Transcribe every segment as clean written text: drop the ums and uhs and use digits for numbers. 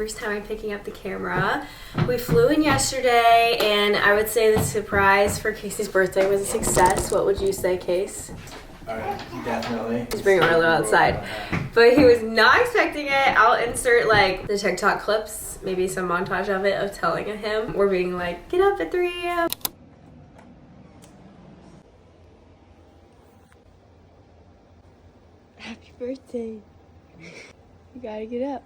first time I'm picking up the camera. We flew in yesterday, and I would say the surprise for Casey's birthday was a success. What would you say, Case? Definitely. He's bringing Rhode outside. But he was not expecting it. I'll insert like the TikTok clips, maybe some montage of it, of telling him we're being like, get up at 3 a.m. Happy birthday. You gotta get up.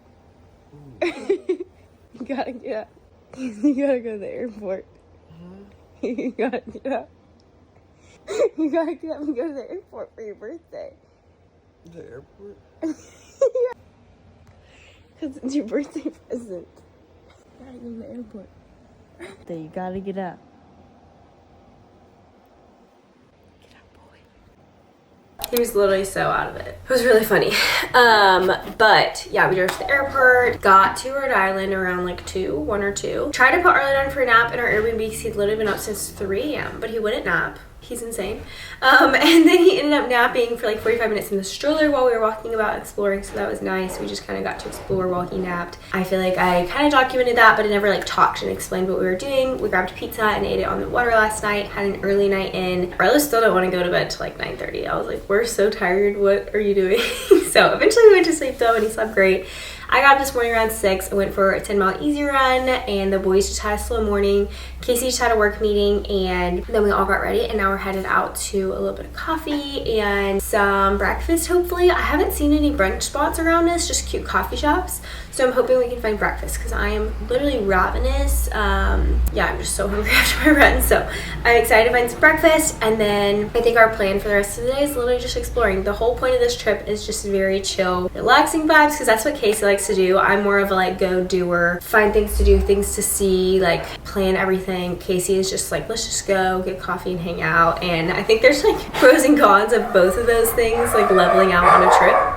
You gotta get up. You gotta go to the airport. You gotta get up. You gotta get up and go to the airport for your birthday. The airport? Because it's your birthday present. You gotta go to the airport. Then you gotta get up. Get up, boy. He was literally so out of it. It was really funny. But yeah, we drove to the airport, got to Rhode Island around like 1 or 2. Tried to put Arlen down for a nap in our Airbnb because he'd literally been up since 3 a.m. But he wouldn't nap. He's insane. And then he ended up napping for like 45 minutes in the stroller while we were walking about exploring, so that was nice. We just kind of got to explore while he napped. I feel like I kind of documented that, but I never like talked and explained what we were doing. We grabbed pizza and ate it on the water last night, had an early night in. Arlo still don't want to go to bed till like 9:30. I was like, we're so tired, what are you doing? So eventually we went to sleep though, and he slept great. I got up this morning around 6. I went for a 10-mile easy run, and the boys just had a slow morning. Casey just had a work meeting, and then we all got ready, and now we're headed out to a little bit of coffee and some breakfast, hopefully. I haven't seen any brunch spots around us, just cute coffee shops. So I'm hoping we can find breakfast because I am literally ravenous. Yeah, I'm just so hungry after my run. So I'm excited to find some breakfast. And then I think our plan for the rest of the day is literally just exploring. The whole point of this trip is just very chill, relaxing vibes, because that's what Casey likes to do. I'm more of a like go-doer, find things to do, things to see, like plan everything. Casey is just like, let's just go get coffee and hang out. And I think there's like pros and cons of both of those things, like leveling out on a trip.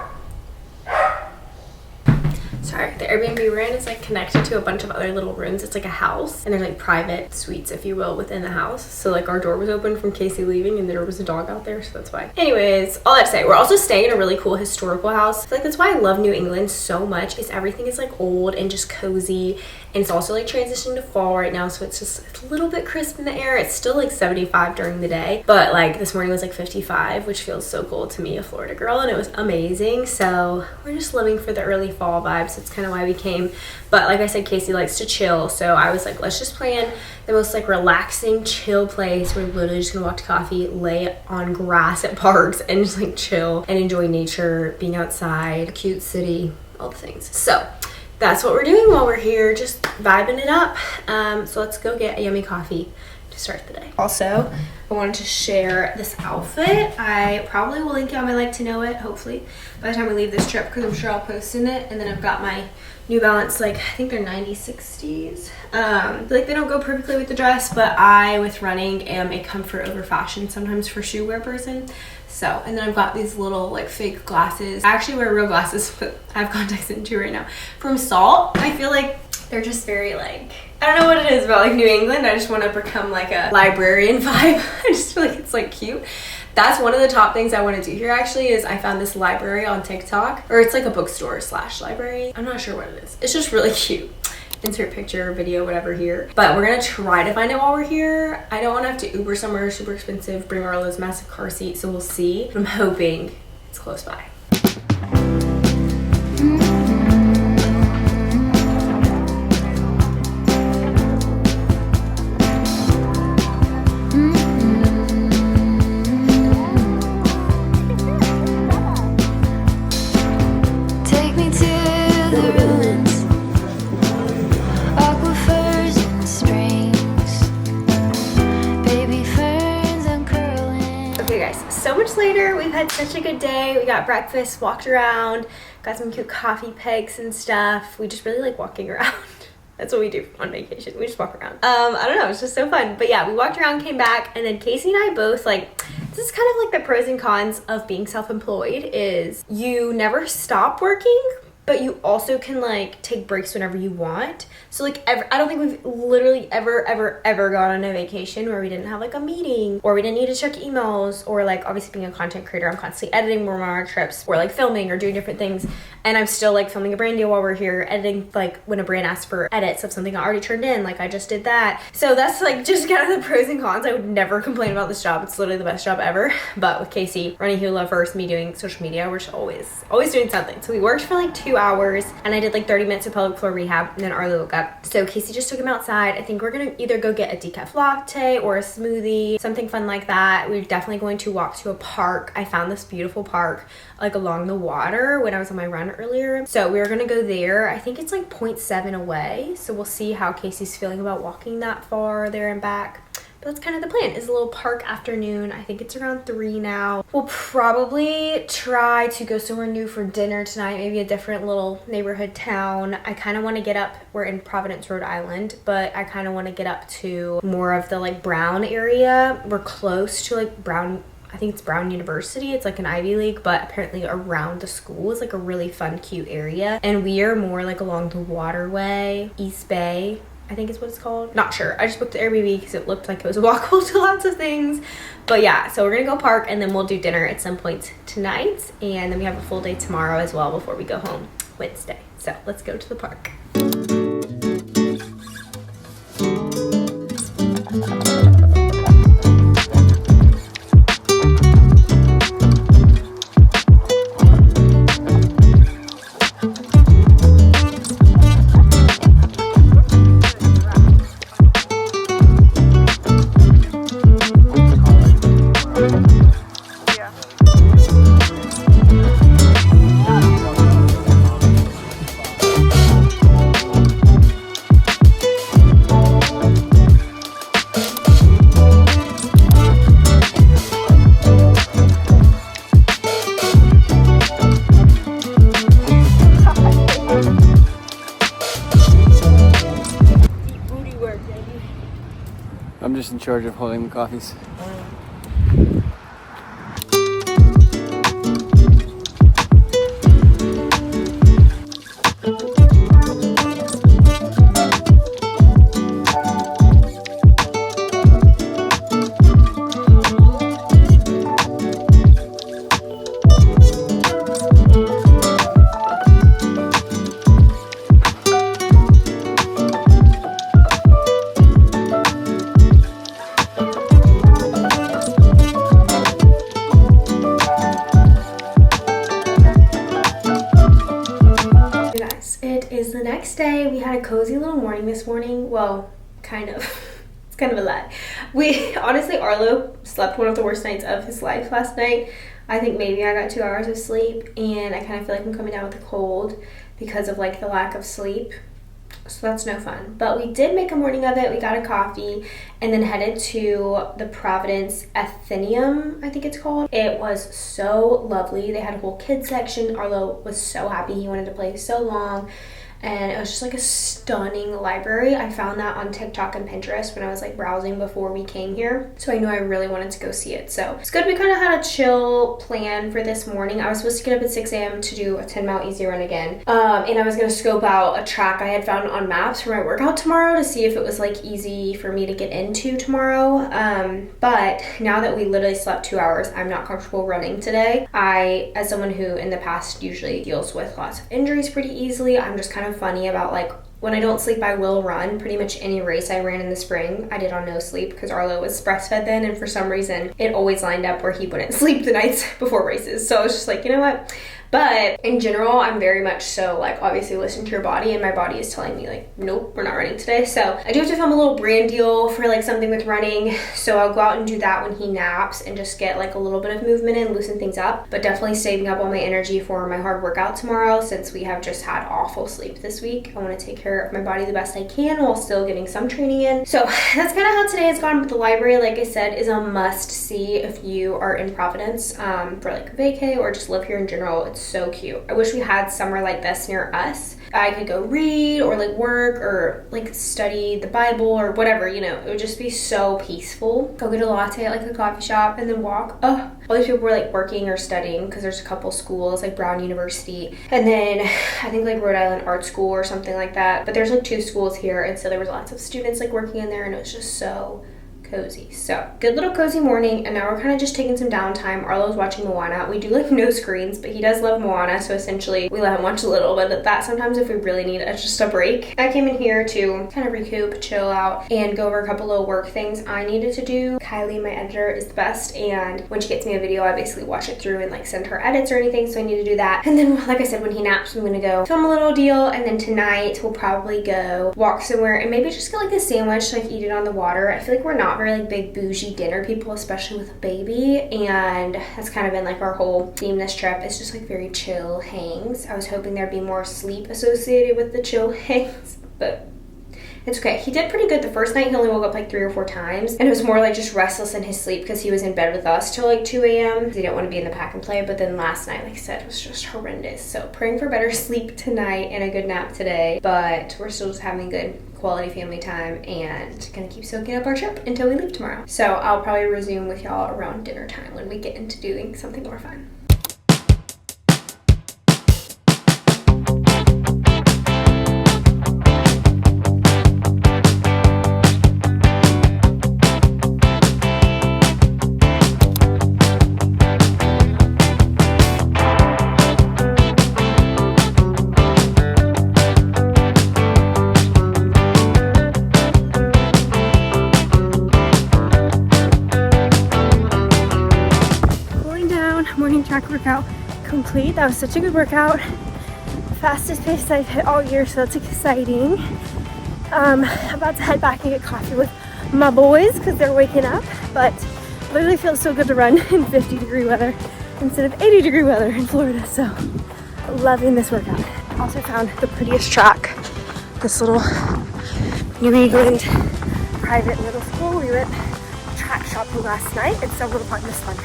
Sorry, the Airbnb we're in is like connected to a bunch of other little rooms. It's like a house, and there's like private suites, if you will, within the house. So like our door was open from Casey leaving, and there was a dog out there, so that's why. Anyways, all that to say, we're also staying in a really cool historical house. I feel like that's why I love New England so much, is everything is like old and just cozy. And it's also like transitioning to fall right now, so it's a little bit crisp in the air. It's still like 75 during the day, but like this morning was like 55, which feels so cool to me, a Florida girl, and it was amazing. So we're just living for the early fall vibes. That's kind of why we came. But like I said, Casey likes to chill, so I was like, let's just plan the most like relaxing, chill place. We're literally just gonna walk to coffee, lay on grass at parks, and just like chill and enjoy nature, being outside, a cute city, all the things. So that's what we're doing while we're here, just vibing it up. So let's go get a yummy coffee to start the day. Also, I wanted to share this outfit. I probably will link it on my Like to Know It, hopefully, by the time we leave this trip, because I'm sure I'll post in it. And then I've got my New Balance, like, I think they're 9060s. Like, they don't go perfectly with the dress, but I, with running, am a comfort over fashion, sometimes for shoe wear person. So, and then I've got these little like fake glasses. I actually wear real glasses, but I have contacts in too right now. From Salt. I feel like they're just very like, I don't know what it is about like New England. I just want to become like a librarian vibe. I just feel like it's like cute. That's one of the top things I want to do here actually, is I found this library on TikTok, or it's like a bookstore slash library. I'm not sure what it is. It's just really cute. Insert picture, video, whatever here. But we're gonna try to find it while we're here. I don't want to have to Uber somewhere super expensive, bring Arlo's massive car seat, so we'll see. But I'm hoping it's close by. So much later, we've had such a good day. We got breakfast, walked around, got some cute coffee pegs and stuff. We just really like walking around. That's what we do on vacation. We just walk around. I don't know, it's just so fun. But yeah, we walked around, came back, and then Casey and I both like, this is kind of like the pros and cons of being self-employed, is you never stop working, but you also can like take breaks whenever you want. So like I don't think we've literally ever gone on a vacation where we didn't have like a meeting, or we didn't need to check emails, or like obviously being a content creator, I'm constantly editing more on our trips, or like filming or doing different things. And I'm still like filming a brand deal while we're here, editing like when a brand asks for edits of something I already turned in, like I just did that. So that's like just kind of the pros and cons. I would never complain about this job. It's literally the best job ever. But with Casey running Hula first, me doing social media, we're just always doing something. So we worked for like 2 hours, and I did like 30 minutes of pelvic floor rehab, and then Arlo woke up. So Casey just took him outside. I think we're gonna either go get a decaf latte or a smoothie, something fun like that. We're definitely going to walk to a park. I found this beautiful park like along the water when I was on my run earlier. So we were gonna go there. I think it's like 0.7 away. So we'll see how Casey's feeling about walking that far there and back. But that's kind of the plan, is a little park afternoon. I think it's around 3 now. We'll probably try to go somewhere new for dinner tonight, maybe a different little neighborhood town. I kind of want to get up, we're in Providence, Rhode Island, but I kind of want to get up to more of the like Brown area. We're close to like Brown, I think it's Brown University. It's like an Ivy League, but apparently around the school is like a really fun, cute area. And we are more like along the waterway, East Bay, I think is what it's called. Not sure. I just booked the Airbnb because it looked like it was walkable to lots of things. But yeah, so we're gonna go park, and then we'll do dinner at some point tonight. And then we have a full day tomorrow as well before we go home Wednesday. So let's go to the park. I'm just in charge of holding the coffees. Is the next day. We had a cozy little morning this morning. Well, kind of. It's kind of a lie. We honestly, Arlo slept one of the worst nights of his life last night. I think maybe I got 2 hours of sleep, and I kind of feel like I'm coming down with a cold because of like the lack of sleep. So that's no fun. But we did make a morning of it. We got a coffee and then headed to the Providence Athenaeum, I think it's called. It was so lovely. They had a whole kids section. Arlo was so happy. He wanted to play so long. And it was just like a stunning library. I found that on TikTok and Pinterest when I was like browsing before we came here. So I knew I really wanted to go see it. So it's good. We kind of had a chill plan for this morning. I was supposed to get up at 6 a.m. to do a 10-mile easy run again. And I was going to scope out a track I had found on maps for my workout tomorrow to see if it was like easy for me to get into tomorrow. But now that we literally slept 2 hours, I'm not comfortable running today. As someone who in the past usually deals with lots of injuries pretty easily, I'm just kind of funny about like when I don't sleep I will run. Pretty much any race I ran in the spring I did on no sleep because Arlo was breastfed then, and for some reason it always lined up where he wouldn't sleep the nights before races. So I was just like, you know what, but in general I'm very much so like obviously listen to your body, and my body is telling me like nope, we're not running today. So I do have to film a little brand deal for like something with running, so I'll go out and do that when he naps and just get like a little bit of movement in, loosen things up, but definitely saving up all my energy for my hard workout tomorrow since we have just had awful sleep this week. I want to take care of my body the best I can while still getting some training in. So that's kind of how today has gone. But the library, like I said, is a must see if you are in Providence for like vacay or just live here in general. It's so cute. I wish we had somewhere like this near us. I could go read or like work or like study the Bible or whatever, you know. It would just be so peaceful. Go get a latte at like a coffee shop and then walk. Oh, all these people were like working or studying because there's a couple schools like Brown University and then I think like Rhode Island Art School or something like that. But there's like 2 schools here, and so there was lots of students like working in there, and it was just so cozy. So good little cozy morning, and now we're kind of just taking some downtime. Arlo's watching Moana. We do like no screens, but he does love Moana, so essentially we let him watch a little bit of that sometimes if we really need just a break. I came in here to kind of recoup, chill out, and go over a couple of work things I needed to do. Kylie, my editor, is the best, and when she gets me a video, I basically watch it through and like send her edits or anything, so I need to do that. And then, like I said, when he naps, I'm gonna go film a little deal, and then tonight we'll probably go walk somewhere and maybe just get like a sandwich, like eat it on the water. I feel like we're not very like big bougie dinner people, especially with a baby, and that's kind of been like our whole theme this trip. It's just like very chill hangs. I was hoping there'd be more sleep associated with the chill hangs, but it's okay. He did pretty good the first night. He only woke up like 3 or 4 times, and it was more like just restless in his sleep because he was in bed with us till like 2 a.m. He didn't want to be in the pack and play. But then last night, like I said, was just horrendous. So praying for better sleep tonight and a good nap today, but we're still just having good quality family time and gonna keep soaking up our trip until we leave tomorrow. So I'll probably resume with y'all around dinner time when we get into doing something more fun. Morning track workout complete. That was such a good workout. Fastest pace I've hit all year, so that's exciting. I'm about to head back and get coffee with my boys because they're waking up, but literally feels so good to run in 50-degree weather instead of 80-degree weather in Florida, so loving this workout. Also found the prettiest track, this little New England private middle school. We went track shopping last night and so we'll find this one,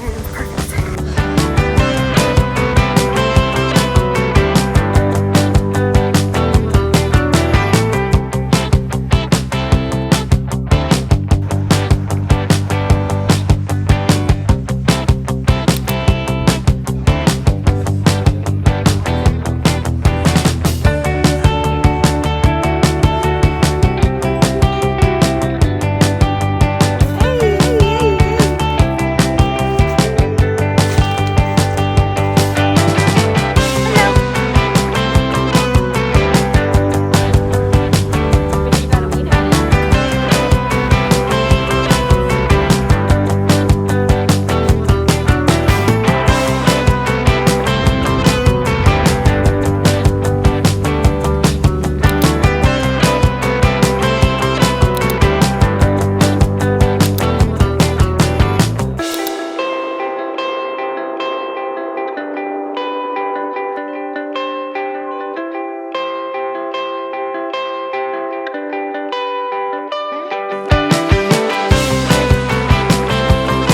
and it was perfect.